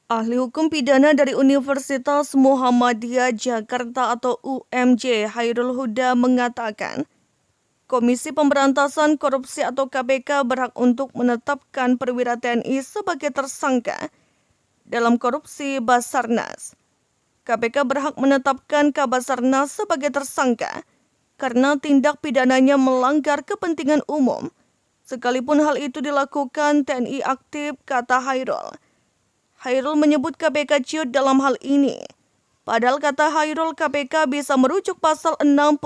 Ahli hukum pidana dari Universitas Muhammadiyah Jakarta atau UMJ, Hairul Huda mengatakan, Komisi Pemberantasan Korupsi atau KPK berhak untuk menetapkan perwira TNI sebagai tersangka dalam korupsi Basarnas. KPK berhak menetapkan Kabasarnas sebagai tersangka karena tindak pidananya melanggar kepentingan umum, sekalipun hal itu dilakukan TNI aktif, kata Hairul. Hairul menyebut KPK ciut dalam hal ini. Padahal kata Hairul, KPK bisa merujuk pasal 65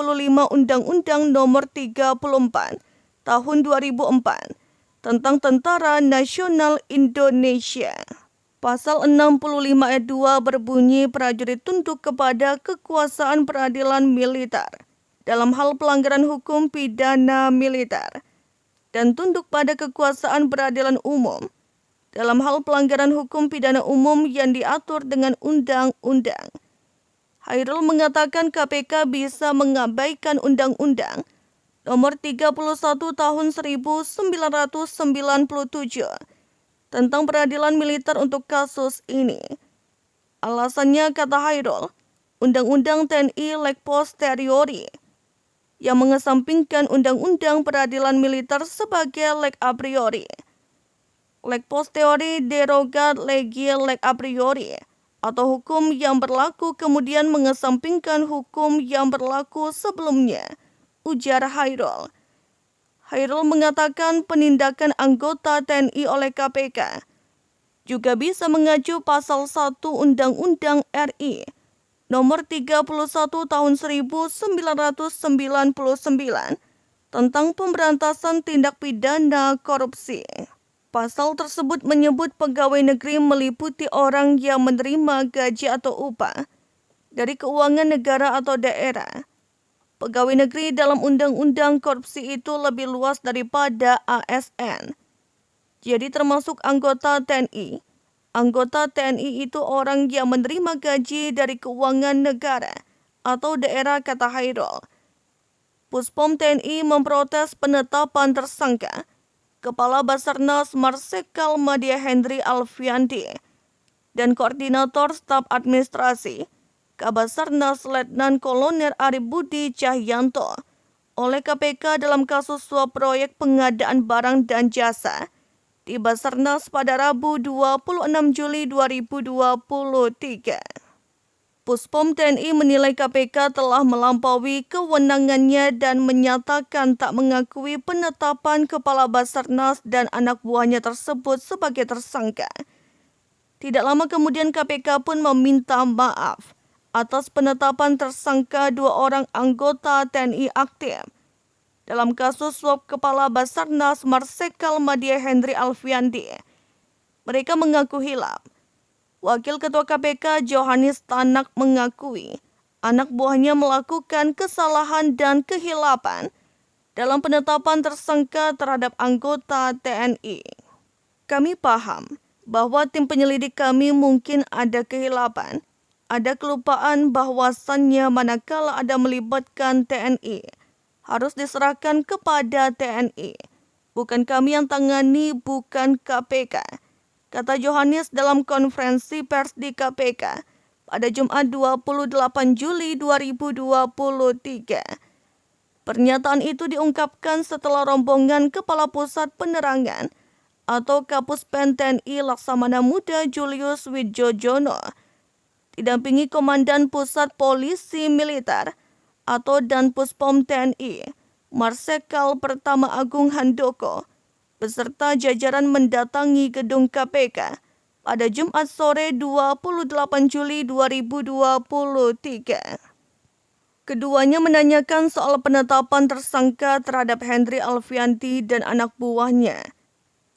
Undang-Undang Nomor 34 Tahun 2004 tentang Tentara Nasional Indonesia. Pasal 65 ayat 2 berbunyi prajurit tunduk kepada kekuasaan peradilan militer dalam hal pelanggaran hukum pidana militer dan tunduk pada kekuasaan peradilan umum dalam hal pelanggaran hukum pidana umum yang diatur dengan undang-undang. Hairul mengatakan KPK bisa mengabaikan Undang-Undang Nomor 31 Tahun 1997 tentang peradilan militer untuk kasus ini. Alasannya, kata Hairul, Undang-Undang TNI leg posteriori yang mengesampingkan Undang-Undang Peradilan Militer sebagai leg a priori. Leg posteriori derogat legi leg a priori atau hukum yang berlaku kemudian mengesampingkan hukum yang berlaku sebelumnya, ujar Hairul. Hairul mengatakan penindakan anggota TNI oleh KPK juga bisa mengacu pasal 1 Undang-Undang RI Nomor 31 Tahun 1999 tentang pemberantasan tindak pidana korupsi. Pasal tersebut menyebut pegawai negeri meliputi orang yang menerima gaji atau upah dari keuangan negara atau daerah. Pegawai negeri dalam undang-undang korupsi itu lebih luas daripada ASN. Jadi termasuk anggota TNI. Anggota TNI itu orang yang menerima gaji dari keuangan negara atau daerah, kata Hairul. Puspom TNI memprotes penetapan tersangka Kepala Basarnas Marsikal Madya Hendry Alfiandi dan Koordinator Staf Administrasi Kabasarnas Letnan Kolonel Arif Budi Cahyanto oleh KPK dalam kasus suap proyek pengadaan barang dan jasa di Basarnas pada Rabu 26 Juli 2023. Puspom TNI menilai KPK telah melampaui kewenangannya dan menyatakan tak mengakui penetapan Kepala Basarnas dan anak buahnya tersebut sebagai tersangka. Tidak lama kemudian KPK pun meminta maaf atas penetapan tersangka 2 orang anggota TNI aktif dalam kasus suap Kepala Basarnas Marsikal Madya Hendry Alfiandi. Mereka mengaku hilaf. Wakil Ketua KPK Johannes Tanak mengakui anak buahnya melakukan kesalahan dan kehilapan dalam penetapan tersangka terhadap anggota TNI. Kami paham bahwa tim penyelidik kami mungkin ada kehilapan, ada kelupaan bahwasannya manakala ada melibatkan TNI, harus diserahkan kepada TNI. Bukan kami yang tangani, bukan KPK. Kata Johannes dalam konferensi pers di KPK pada Jumat 28 Juli 2023. Pernyataan itu diungkapkan setelah rombongan Kepala Pusat Penerangan atau Kapuspen TNI Laksamana Muda Julius Wijojono didampingi Komandan Pusat Polisi Militer atau Danpuspom TNI Marsikal Pertama Agung Handoko beserta jajaran mendatangi gedung KPK pada Jumat sore 28 Juli 2023. Keduanya menanyakan soal penetapan tersangka terhadap Hendry Alfiandi dan anak buahnya.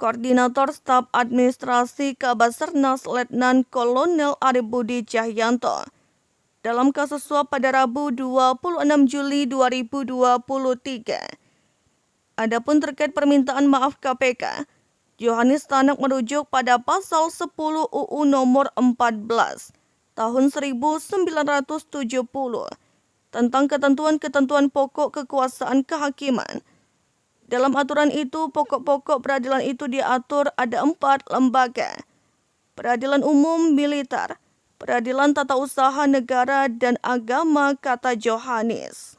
Koordinator Staf Administrasi Kabasarnas Letnan Kolonel Arif Budi Cahyanto dalam kasus suap pada Rabu 26 Juli 2023. Adapun terkait permintaan maaf KPK, Johannes Tanak merujuk pada pasal 10 UU nomor 14 tahun 1970 tentang ketentuan-ketentuan pokok kekuasaan kehakiman. Dalam aturan itu, pokok-pokok peradilan itu diatur ada 4 lembaga. peradilan umum militer, peradilan tata usaha negara dan agama, kata Johanis.